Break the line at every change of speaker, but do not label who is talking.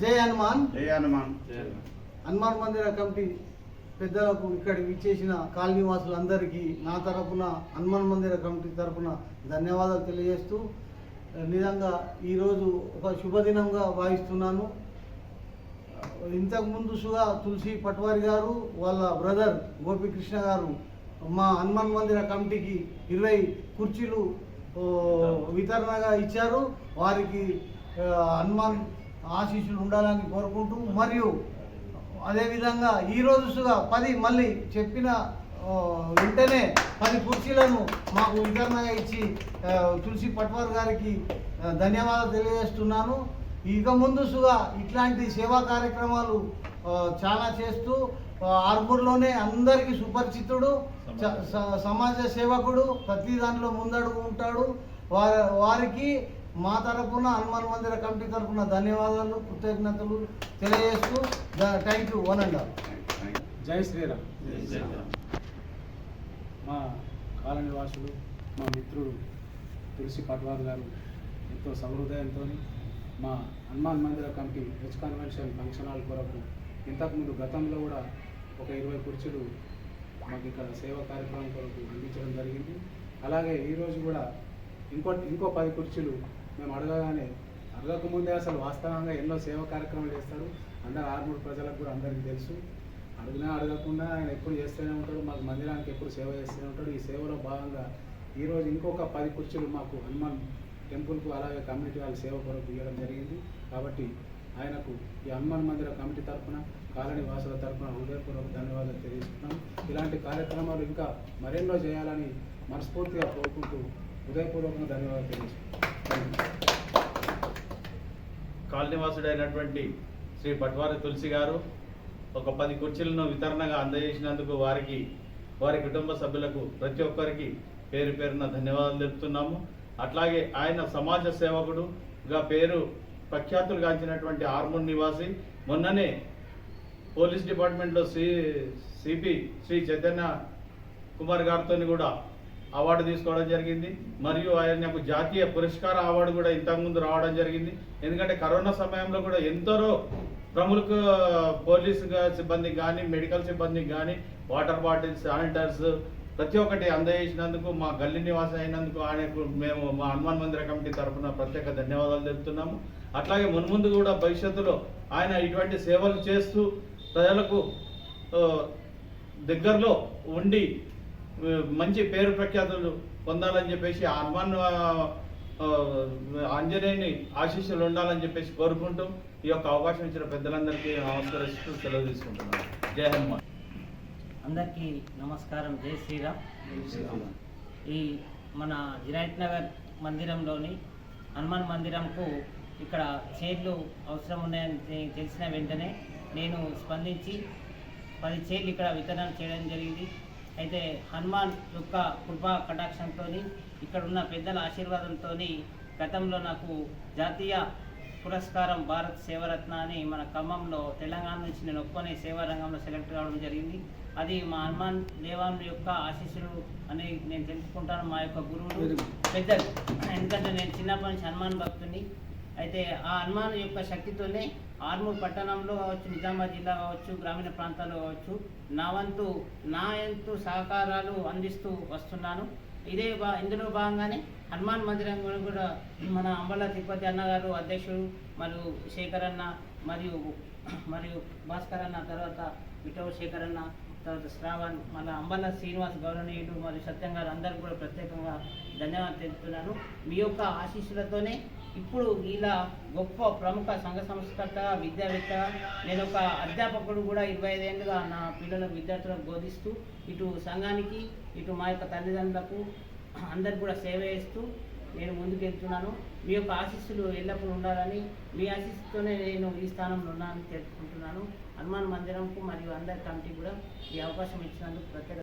జై హనుమాన్.
జై హనుమాన్.
హనుమాన్ మందిర కమిటీ పెద్దలకు ఇక్కడ విచ్చేసిన కాలనీ వాసులందరికీ నా తరపున హనుమాన్ మందిర కమిటీ తరపున ధన్యవాదాలు తెలియజేస్తూ నిజంగా ఈరోజు ఒక శుభదినంగా భావిస్తున్నాను. ఇంతకు ముందుగా తులసి పట్వారి గారు వాళ్ళ బ్రదర్ గోపికృష్ణ గారు మా హనుమాన్ మందిర కమిటీకి 20 కుర్చీలు వితరణగా ఇచ్చారు. వారికి హనుమాన్ ఆశీస్సులు ఉండాలని కోరుకుంటూ మరియు అదేవిధంగా ఈరోజుగా 10 మళ్ళీ చెప్పిన వెంటనే 10 కుర్చీలను మాకు వితరణగా ఇచ్చి తులసి పట్వార్ గారికి ధన్యవాదాలు తెలియజేస్తున్నాను. ఇక ముందుగా ఇట్లాంటి సేవా కార్యక్రమాలు చాలా చేస్తూ ఆర్మూర్లోనే అందరికీ సుపరిచితుడు, సమాజ సేవకుడు, ప్రతి దాంట్లో ముందడుగు ఉంటాడు. వారికి మా తరపున హనుమాన్ మందిర కమిటీ తరపున ధన్యవాదాలు కృతజ్ఞతలు తెలియజేస్తూ థ్యాంక్ యూ. 1 and all.
జై శ్రీరామ్. మా కాలనీ వాసులు మా మిత్రుడు తులసి పట్వార్ గారు ఎంతో సహృదయంతో మా హనుమాన్ మందిర committee H convention function hall కొరకు ఇంతకుముందు గతంలో కూడా ఒక 20 కుర్చీలు మాకు ఇక్కడ సేవా కార్యక్రమం కొరకు అందించడం జరిగింది. అలాగే ఈరోజు కూడా ఇంకో 10 కుర్చీలు మేము అడగకముందే అసలు వాస్తవంగా ఎన్నో సేవా కార్యక్రమాలు చేస్తాడు. అందరు ఆర్మూర్ ప్రజలకు కూడా అందరికీ తెలుసు. అడగకుండా ఆయన ఎప్పుడు చేస్తూనే ఉంటాడు, మాకు మందిరానికి ఎప్పుడు సేవ చేస్తూనే ఉంటాడు. ఈ సేవలో భాగంగా ఈరోజు ఇంకొక 10 కుర్చీలు మాకు హనుమాన్ టెంపుల్కు అలాగే కమ్యూనిటీ వాళ్ళ సేవ కొరకు ఇవ్వడం జరిగింది. కాబట్టి ఆయనకు ఈ హనుమాన్ మందిర కమిటీ తరఫున కాలనీ వాసుల తరఫున హృదయపూర్వక ధన్యవాదాలు తెలియజేస్తున్నాం. ఇలాంటి కార్యక్రమాలు ఇంకా మరెన్నో చేయాలని మనస్ఫూర్తిగా కోరుకుంటూ హృదయపూర్వకంగా ధన్యవాదాలు తెలియజేస్తున్నాం.
కాలనీవాసుడైనటువంటి శ్రీ పట్వారి తులసి గారు ఒక 10 కుర్చీలను వితరణగా అందజేసినందుకు వారి కుటుంబ సభ్యులకు ప్రతి ఒక్కరికి పేరు పేరున ధన్యవాదాలు తెలుపుతున్నాము. అట్లాగే ఆయన సమాజ సేవకుడుగా పేరు ప్రఖ్యాతులు గాంచినటువంటి ఆర్మూర్ నివాసి మొన్ననే పోలీస్ డిపార్ట్మెంట్లో సిపి శ్రీ చైతన్య కుమార్ గారితో కూడా అవార్డు తీసుకోవడం జరిగింది. మరియు ఆయనకు జాతీయ పురస్కార అవార్డు కూడా ఇంతకుముందు రావడం జరిగింది. ఎందుకంటే కరోనా సమయంలో కూడా ఎందరో ప్రముఖ పోలీసు సిబ్బందికి కానీ మెడికల్ సిబ్బందికి కానీ వాటర్ బాటిల్స్, శానిటైజర్స్ ప్రతి ఒక్కటి అందజేసినందుకు మా గల్లీ నివాసం అయినందుకు ఆయనకు మేము మా హనుమాన్ మందిర కమిటీ తరఫున ప్రత్యేక ధన్యవాదాలు తెలుపుతున్నాము. అట్లాగే మున్ముందు కూడా భవిష్యత్తులో ఆయన ఇటువంటి సేవలు చేస్తూ ప్రజలకు దగ్గరలో ఉండి మంచి పేరు ప్రఖ్యాతులు పొందాలని చెప్పేసి హనుమాన్ ఆంజనేయుని ఆశీస్సులు ఉండాలని చెప్పేసి కోరుకుంటూ ఈ యొక్క అవకాశం ఇచ్చిన పెద్దలందరికీ నమస్కరిస్తూ సెలవు తీసుకుంటున్నాను. జై హనుమాన్.
అందరికీ నమస్కారం. జై శ్రీరామ్. ఈ మన జిరాయిత్ నగర్ మందిరంలోని హనుమాన్ మందిరంకు ఇక్కడ చైర్లు అవసరం ఉన్నాయని తెలిసిన వెంటనే నేను స్పందించి 10 చైర్లు ఇక్కడ వితరణ చేయడం జరిగింది. అయితే హనుమాన్ యొక్క కృపా కటాక్షంతో ఇక్కడ ఉన్న పెద్దల ఆశీర్వాదంతో గతంలో నాకు జాతీయ పురస్కారం భారత్ సేవరత్న అని మన ఖమ్మంలో తెలంగాణ నుంచి నేను ఒక్కనే సేవా రంగంలో సెలెక్ట్ కావడం జరిగింది. అది మా హనుమాన్ దేవాన్ యొక్క ఆశీస్సులు అని నేను తెలుసుకుంటాను. మా యొక్క గురువులు పెద్దలు, ఎందుకంటే నేను చిన్నప్పటి నుంచి హనుమాన్ భక్తుని. అయితే ఆ హనుమాన్ యొక్క శక్తితోనే ఆర్మూర్ పట్టణంలో కావచ్చు, నిజామాబాద్ జిల్లా కావచ్చు, గ్రామీణ ప్రాంతాల్లో కావచ్చు నా వంతు సహకారాలు అందిస్తూ వస్తున్నాను. ఇందులో భాగంగానే హనుమాన్ మందిరం కూడా మన అంబల తిరుపతి అన్నగారు అధ్యక్షుడు, మరియు శేఖర్ అన్న మరియు భాస్కర్ అన్న, తర్వాత విఠవ శేఖర్ అన్న, తర్వాత శ్రావణ్, మన అంబల శ్రీనివాస్ గౌరవనీయుడు మరియు సత్యం గారు అందరూ కూడా ప్రత్యేకంగా ధన్యవాదాలు తెలుపుతున్నాను. మీ యొక్క ఆశీస్సులతోనే ఇప్పుడు ఇలా గొప్ప ప్రముఖ సంఘ సంస్కర్త, విద్యావేత్తగా నేను ఒక అధ్యాపకుడు కూడా 25 ఏళ్ళుగా నా పిల్లలకు విద్యార్థులకు బోధిస్తూ ఇటు సంఘానికి ఇటు మా యొక్క తల్లిదండ్రులకు అందరికి కూడా సేవ చేస్తూ నేను ముందుకెళ్తున్నాను. మీ యొక్క ఆశీస్సులు ఎల్లప్పుడూ ఉండాలని, మీ ఆశీస్సుతోనే నేను ఈ స్థానంలో ఉన్నానని తెలుసుకుంటున్నాను. హనుమాన్ మందిరంకు మరియు అందరి కమిటీ కూడా ఈ అవకాశం ఇచ్చినందుకు ప్రత్యేక